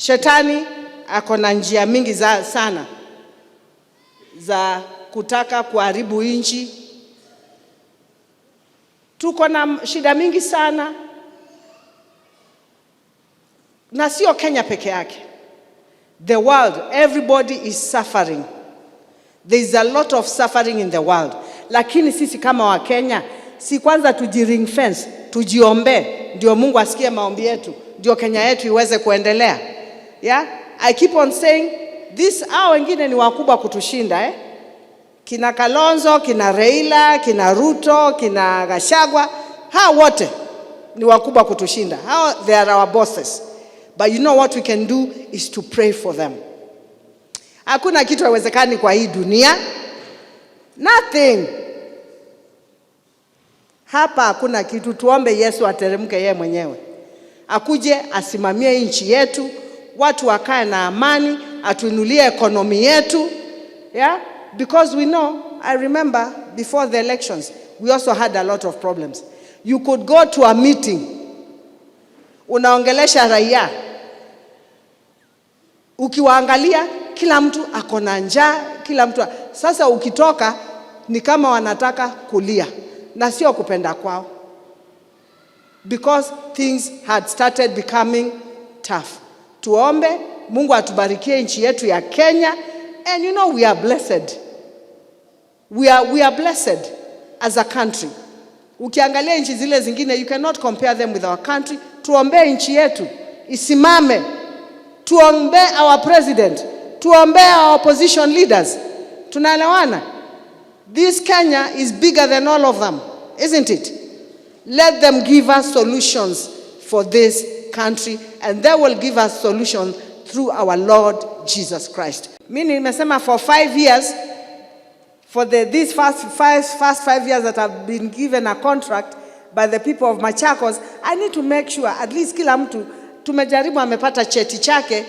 Shetani ako na njia mingi sana za kutaka kuharibu nchi. Tuko na shida mingi sana, na sio Kenya peke yake. The world, everybody is suffering. There is a lot of suffering in the world. Lakini sisi kama wa Kenya, si kwanza tujiring fence, tujiombe, ndio Mungu asikie maombi yetu, ndio Kenya yetu iweze kuendelea. Yeah? I keep on saying this, hao wengine ni wakubwa kutushinda, Kina Kalonzo, kina Raila, kina Ruto, kina Gachagua, hao wote ni wakubwa kutushinda. They are our bosses. But you know what we can do is to pray for them. Hakuna kitu haiwezekani kwa hii dunia. Nothing. Hapa hakuna kitu. Tuombe Yesu ateremke yeye mwenyewe, akuje asimamie nchi yetu, watu wakae na amani, atuinulie ekonomi yetu. Yeah? Because we know, I remember before the elections, we also had a lot of problems. You could go to a meeting, unaongelesha raia, ukiwaangalia kila mtu ako na njaa, kila mtu. Sasa ukitoka ni kama wanataka kulia, na sio kupenda kwao, because things had started becoming tough. Tuombe Mungu atubarikie nchi yetu ya Kenya, and you know we are blessed. We are blessed as a country. Ukiangalia nchi zile zingine, you cannot compare them with our country. Tuombe nchi yetu isimame. Tuombe our president. Tuombe our opposition leaders. Tunaelewana? This Kenya is bigger than all of them, isn't it? Let them give us solutions for this country, and they will give us solutions through our Lord Jesus Christ. Mimi nimesema for 5 years, for these first 5 years that I've been given a contract by the people of Machakos, I need to make sure at least kila mtu tumejaribu amepata cheti chake,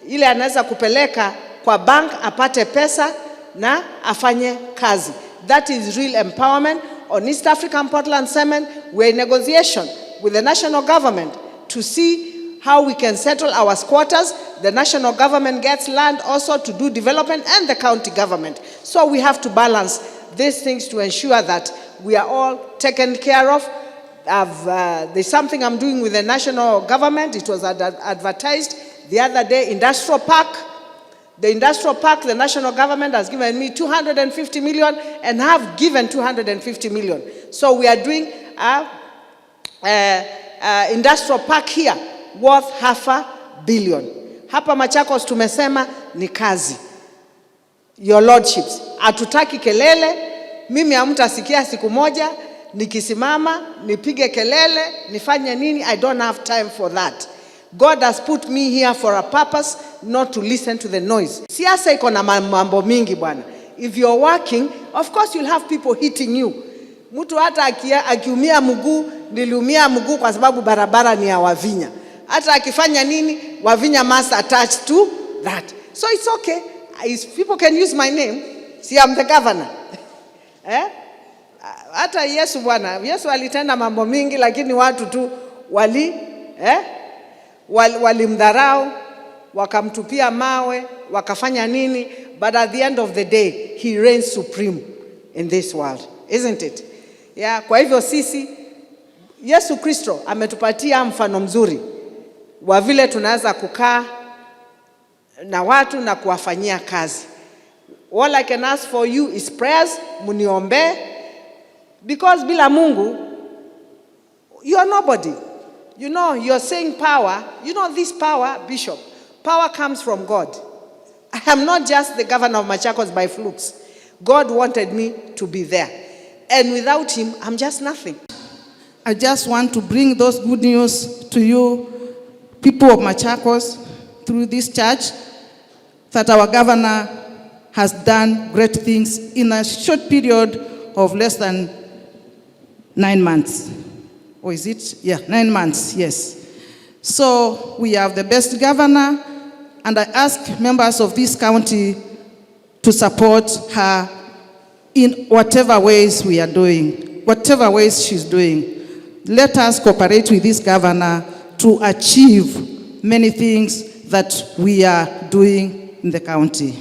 ile anaweza kupeleka kwa bank apate pesa na afanye kazi. That is real empowerment. On East African Portland Cement, we're in negotiation with the national government to see how we can settle our squatters. The national government gets land also to do development, and the county government. So we have to balance these things to ensure that we are all taken care of. There's something I'm doing with the national government. It was advertised the other day, industrial park. The industrial park, the national government has given me 250 million and have given 250 million. So we are doing industrial park here worth $500 million. Hapa Machakos tumesema ni kazi. Your lordships, hatutaki kelele. Mimi hamtasikia siku moja nikisimama nipige kelele nifanye nini. I don't have time for that. God has put me here for a purpose, not to listen to the noise. Siasa iko na mambo mingi bwana. If you're working, of course you'll have people hitting you. Mtu hata akiumia mguu, niliumia mguu kwa sababu barabara ni ya Wavinya. Hata akifanya nini, Wavinya must attach to that. So it's okay. People can use my name. See, I'm the governor. Hata Yesu bwana, Yesu alitenda mambo mingi, lakini watu tu walimdharau, wakamtupia mawe, wakafanya nini. But at the end of the day, he reigns supreme in this world, isn't it? Yeah, kwa hivyo sisi, Yesu Kristo ametupatia mfano mzuri wa vile tunaweza kukaa na watu na kuwafanyia kazi. All I can ask for you is prayers, muniombe, because bila Mungu, you are nobody. You know, you're saying power. You know this power, Bishop, power comes from God. I am not just the governor of Machakos by flukes. God wanted me to be there. And without him, I'm just nothing. I just want to bring those good news to you, people of Machakos, through this church, that our governor has done great things in a short period of less than 9 months. Or is it? Yeah, 9 months, yes. So we have the best governor, and I ask members of this county to support her in whatever ways we are doing, whatever ways she's doing. Let us cooperate with this governor to achieve many things that we are doing in the county.